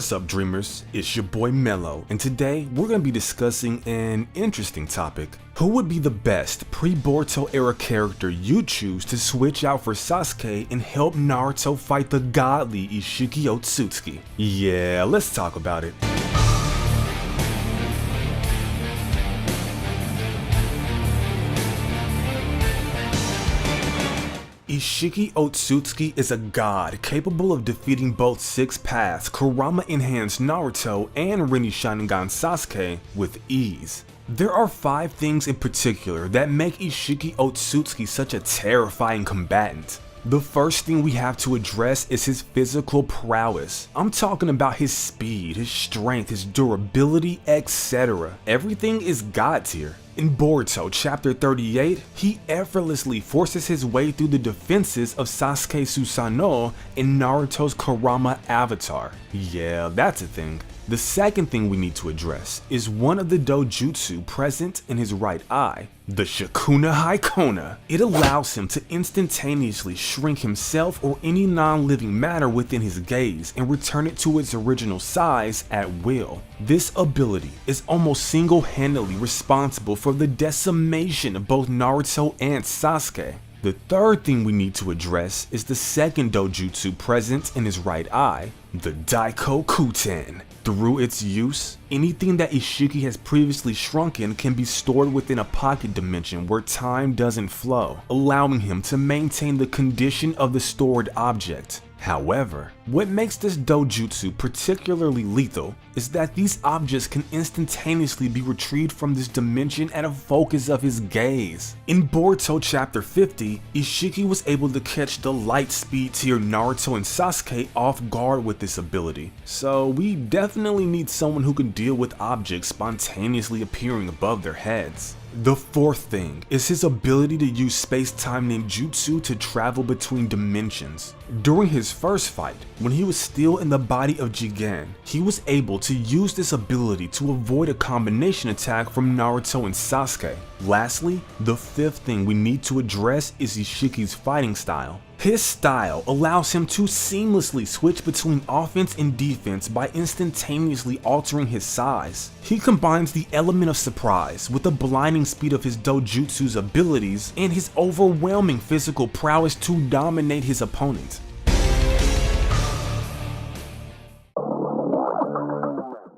What's up, dreamers? It's your boy Mello, and today we're going to be discussing an interesting topic. Who would be the best pre-Boruto era character you choose to switch out for Sasuke and help Naruto fight the godly Isshiki Otsutsuki? Yeah, let's talk about it. Isshiki Otsutsuki is a god capable of defeating both Six Paths, Kurama-enhanced Naruto, and Rinne Sharingan Sasuke with ease. There are 5 things in particular that make Isshiki Otsutsuki such a terrifying combatant. The first thing we have to address is his physical prowess. I'm talking about his speed, his strength, his durability, etc. Everything is god tier. In Boruto chapter 38, he effortlessly forces his way through the defenses of Sasuke Susanoo in Naruto's Kurama avatar. Yeah, that's a thing. The second thing we need to address is one of the dojutsu present in his right eye, the Shikuna Haikona. It allows him to instantaneously shrink himself or any non-living matter within his gaze and return it to its original size at will. This ability is almost single-handedly responsible for the decimation of both Naruto and Sasuke. The third thing we need to address is the second dojutsu present in his right eye, the Daikokuten. Through its use, anything that Isshiki has previously shrunken can be stored within a pocket dimension where time doesn't flow, allowing him to maintain the condition of the stored object. However, what makes this dojutsu particularly lethal is that these objects can instantaneously be retrieved from this dimension at a focus of his gaze. In Boruto chapter 50, Isshiki was able to catch the light speed tier Naruto and Sasuke off guard with this ability, so we definitely need someone who can deal with objects spontaneously appearing above their heads. The fourth thing is his ability to use space-time ninjutsu to travel between dimensions. During his first fight, when he was still in the body of Jigen, he was able to use this ability to avoid a combination attack from Naruto and Sasuke. Lastly, the fifth thing we need to address is Isshiki's fighting style. His style allows him to seamlessly switch between offense and defense by instantaneously altering his size. He combines the element of surprise with the blinding speed of his dojutsu's abilities and his overwhelming physical prowess to dominate his opponent.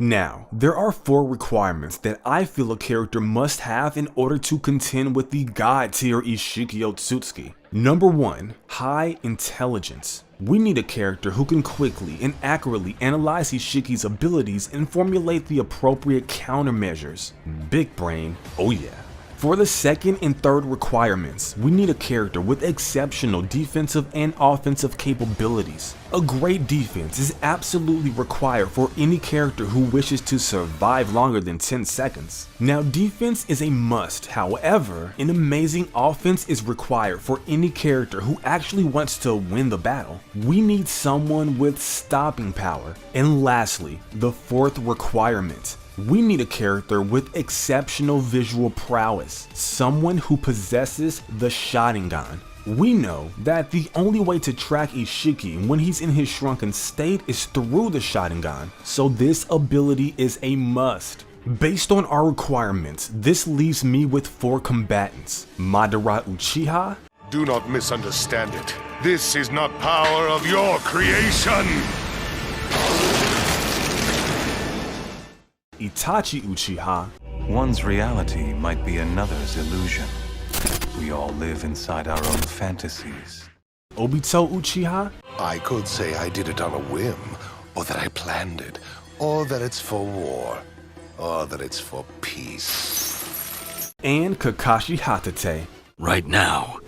Now, there are 4 requirements that I feel a character must have in order to contend with the god tier Isshiki Otsutsuki. Number 1, high intelligence. We need a character who can quickly and accurately analyze Isshiki's abilities and formulate the appropriate countermeasures. Big brain, oh yeah. For the second and third requirements, we need a character with exceptional defensive and offensive capabilities. A great defense is absolutely required for any character who wishes to survive longer than 10 seconds. Now, defense is a must, however, an amazing offense is required for any character who actually wants to win the battle. We need someone with stopping power. And lastly, the fourth requirement. We need a character with exceptional visual prowess, someone who possesses the Sharingan. We know that the only way to track Isshiki when he's in his shrunken state is through the Sharingan, so this ability is a must. Based on our requirements, this leaves me with 4 combatants: Madara Uchiha. Do not misunderstand it. This is not power of your creation! Itachi Uchiha. One's reality might be another's illusion. We all live inside our own fantasies. Obito Uchiha. I could say I did it on a whim, or that I planned it, or that it's for war, or that it's for peace. And Kakashi Hatake. Right now,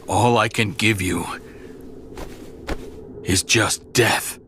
all I can give you is just death.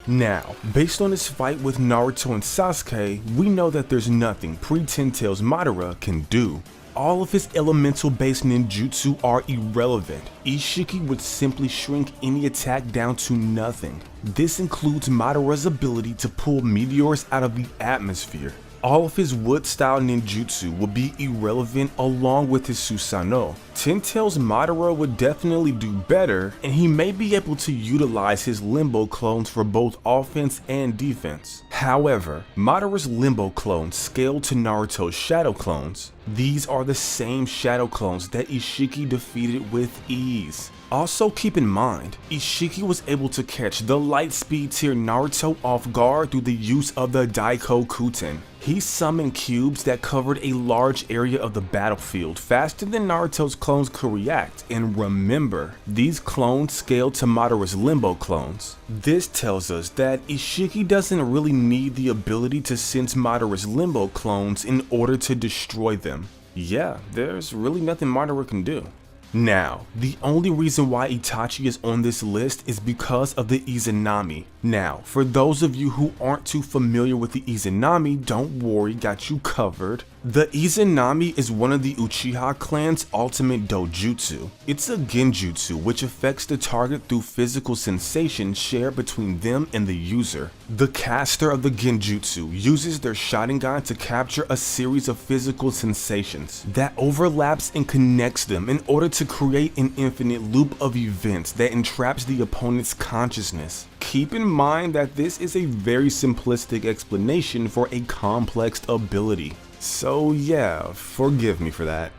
Now, based on his fight with Naruto and Sasuke, we know that there's nothing pre-Ten Tails Madara can do. All of his elemental-based ninjutsu are irrelevant. Isshiki would simply shrink any attack down to nothing. This includes Madara's ability to pull meteors out of the atmosphere. All of his wood-style ninjutsu will be irrelevant along with his Susanoo. Ten-Tails Madara would definitely do better, and he may be able to utilize his Limbo clones for both offense and defense. However, Madara's Limbo clones scale to Naruto's Shadow clones. These are the same Shadow clones that Ishiki defeated with ease. Also keep in mind, Ishiki was able to catch the light speed tier Naruto off guard through the use of the Daikokuten. He summoned cubes that covered a large area of the battlefield faster than Naruto's clones could react, and remember, these clones scale to Madara's Limbo clones. This tells us that Ishiki doesn't really need the ability to sense Madara's Limbo clones in order to destroy them. Yeah, there's really nothing Madara can do. Now, the only reason why Itachi is on this list is because of the Izanami. Now, for those of you who aren't too familiar with the Izanami, don't worry, got you covered. The Izanami is one of the Uchiha clan's ultimate dojutsu. It's a genjutsu which affects the target through physical sensations shared between them and the user. The caster of the genjutsu uses their Sharingan to capture a series of physical sensations that overlaps and connects them in order to create an infinite loop of events that entraps the opponent's consciousness. Keep in mind that this is a very simplistic explanation for a complex ability. So yeah, forgive me for that.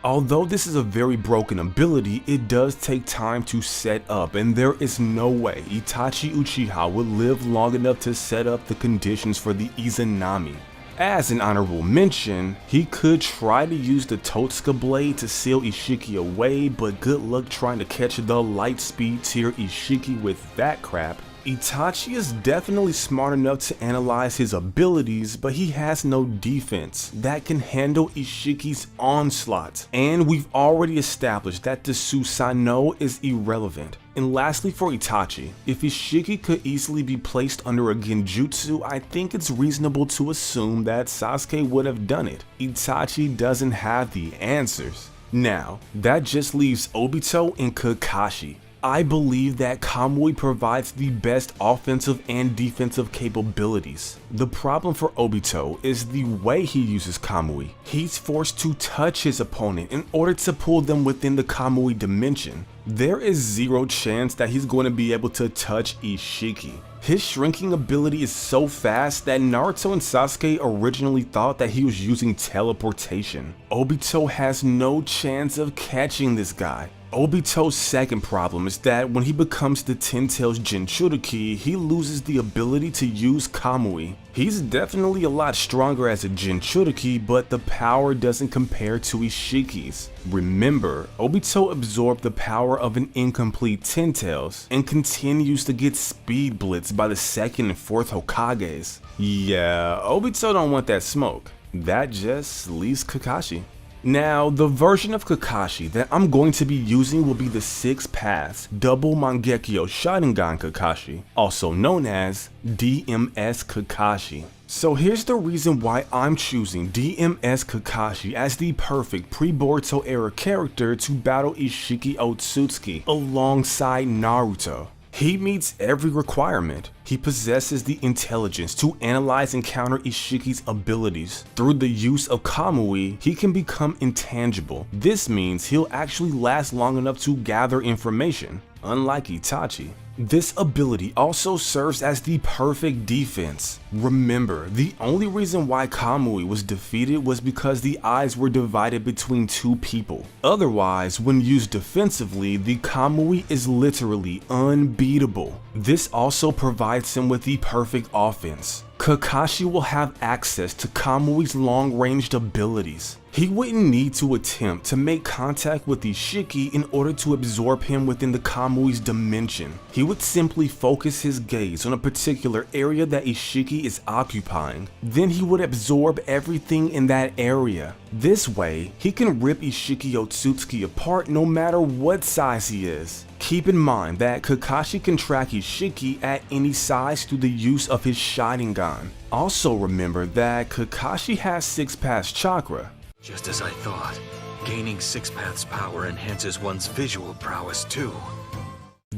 Although this is a very broken ability, it does take time to set up, and there is no way Itachi Uchiha would live long enough to set up the conditions for the Izanami. As an honorable mention, he could try to use the Totsuka blade to seal Ishiki away, but good luck trying to catch the light speed tier Ishiki with that crap. Itachi is definitely smart enough to analyze his abilities, but he has no defense that can handle Ishiki's onslaught. And we've already established that the Susanoo is irrelevant. And lastly for Itachi, if Ishiki could easily be placed under a genjutsu, I think it's reasonable to assume that Sasuke would have done it. Itachi doesn't have the answers. Now, that just leaves Obito and Kakashi. I believe that Kamui provides the best offensive and defensive capabilities. The problem for Obito is the way he uses Kamui. He's forced to touch his opponent in order to pull them within the Kamui dimension. There is zero chance that he's going to be able to touch Ishiki. His shrinking ability is so fast that Naruto and Sasuke originally thought that he was using teleportation. Obito has no chance of catching this guy. Obito's second problem is that when he becomes the Ten-Tails Jinchuriki, he loses the ability to use Kamui. He's definitely a lot stronger as a Jinchuriki, but the power doesn't compare to Ishiki's. Remember, Obito absorbed the power of an incomplete Ten-Tails and continues to get speed blitzed by the second and fourth Hokages. Yeah, Obito don't want that smoke. That just leaves Kakashi. Now, the version of Kakashi that I'm going to be using will be the 6 paths Double Mangekyo Sharingan Kakashi, also known as DMS Kakashi. So here's the reason why I'm choosing DMS Kakashi as the perfect pre-Boruto era character to battle Ishiki Otsutsuki alongside Naruto. He meets every requirement. He possesses the intelligence to analyze and counter Ishiki's abilities. Through the use of Kamui, he can become intangible. This means he'll actually last long enough to gather information, unlike Itachi. This ability also serves as the perfect defense. Remember, the only reason why Kamui was defeated was because the eyes were divided between two people. Otherwise, when used defensively, the Kamui is literally unbeatable. This also provides him with the perfect offense. Kakashi will have access to Kamui's long-ranged abilities. He wouldn't need to attempt to make contact with Ishiki in order to absorb him within the Kamui's dimension. He would simply focus his gaze on a particular area that Ishiki is occupying. Then he would absorb everything in that area. This way, he can rip Ishiki Otsutsuki apart no matter what size he is. Keep in mind that Kakashi can track Ishiki at any size through the use of his Sharingan. Also remember that Kakashi has 6 paths chakra. Just as I thought, gaining 6 paths power enhances one's visual prowess too.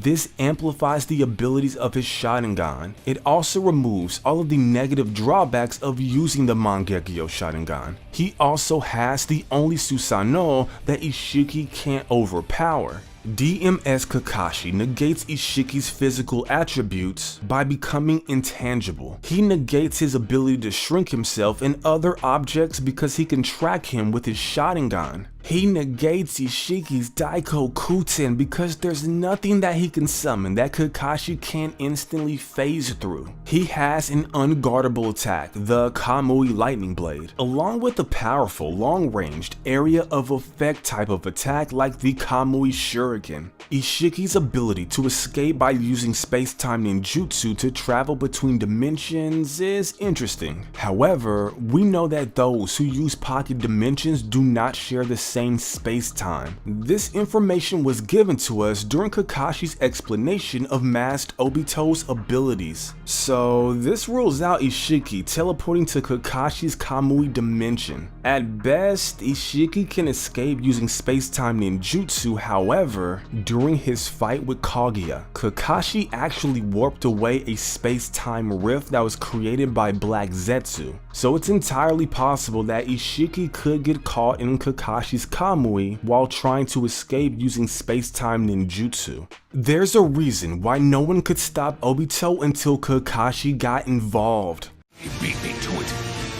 This amplifies the abilities of his Sharingan. It also removes all of the negative drawbacks of using the Mangekyo Sharingan. He also has the only Susanoo that Ishiki can't overpower. DMS Kakashi negates Ishiki's physical attributes by becoming intangible. He negates his ability to shrink himself and other objects because he can track him with his Sharingan. He negates Ishiki's Daiko Kuten because there's nothing that he can summon that Kakashi can't instantly phase through. He has an unguardable attack, the Kamui Lightning Blade, along with a powerful, long-ranged, area of effect type of attack like the Kamui Shuriken. Ishiki's ability to escape by using space-time ninjutsu to travel between dimensions is interesting. However, we know that those who use pocket dimensions do not share the same space-time. This information was given to us during Kakashi's explanation of Masked Obito's abilities. So this rules out Ishiki teleporting to Kakashi's Kamui dimension. At best, Ishiki can escape using space-time ninjutsu. However, during his fight with Kaguya, Kakashi actually warped away a space-time rift that was created by Black Zetsu. So it's entirely possible that Ishiki could get caught in Kakashi's Kamui while trying to escape using space-time ninjutsu. There's a reason why no one could stop Obito until Kakashi got involved. He beat me to it.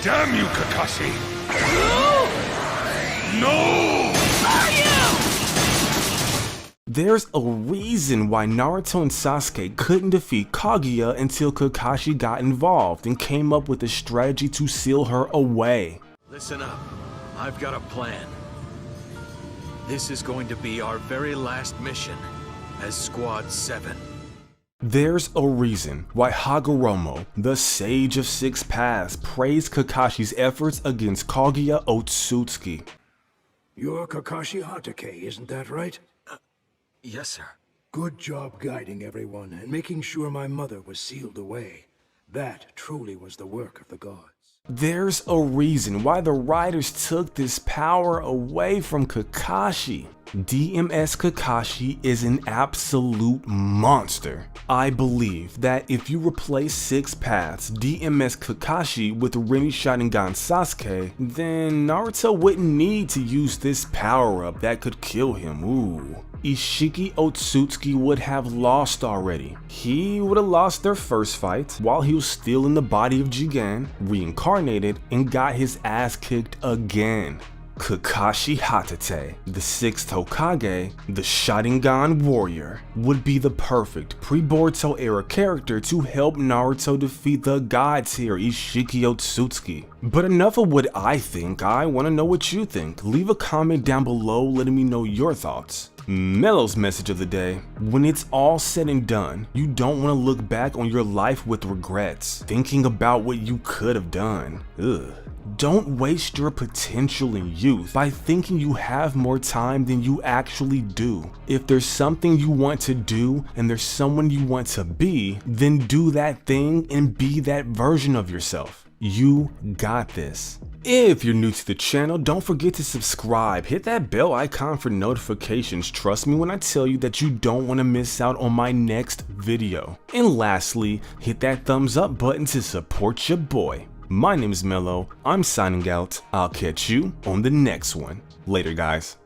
Damn you, Kakashi! No! There's a reason why Naruto and Sasuke couldn't defeat Kaguya until Kakashi got involved and came up with a strategy to seal her away. Listen up. I've got a plan. This is going to be our very last mission as Squad 7. There's a reason why Hagoromo, the Sage of Six Paths, praised Kakashi's efforts against Kaguya Otsutsuki. You're Kakashi Hatake, isn't that right? Yes, sir. Good job guiding everyone and making sure my mother was sealed away. That truly was the work of the gods. There's a reason why the writers took this power away from Kakashi. DMS Kakashi is an absolute monster. I believe that if you replace Six Paths DMS Kakashi with Rinne Sharingan Sasuke, then Naruto wouldn't need to use this power-up that could kill him. Ooh. Ishiki Otsutsuki would have lost already. He would have lost their first fight while he was still in the body of Jigen, reincarnated, and got his ass kicked again. Kakashi Hatake, the 6th Hokage, the Sharingan warrior, would be the perfect pre-Boruto era character to help Naruto defeat the god tier Ishiki Otsutsuki. But enough of what I think, I want to know what you think. Leave a comment down below letting me know your thoughts. Mello's message of the day: when it's all said and done, you don't want to look back on your life with regrets, thinking about what you could have done. Ugh. Don't waste your potential in youth by thinking you have more time than you actually do. If there's something you want to do and there's someone you want to be, then do that thing and be that version of yourself. You got this. If you're new to the channel, don't forget to subscribe. Hit that bell icon for notifications. Trust me when I tell you that you don't want to miss out on my next video. And lastly, hit that thumbs up button to support your boy. My name is Mello. I'm signing out. I'll catch you on the next one. Later, guys.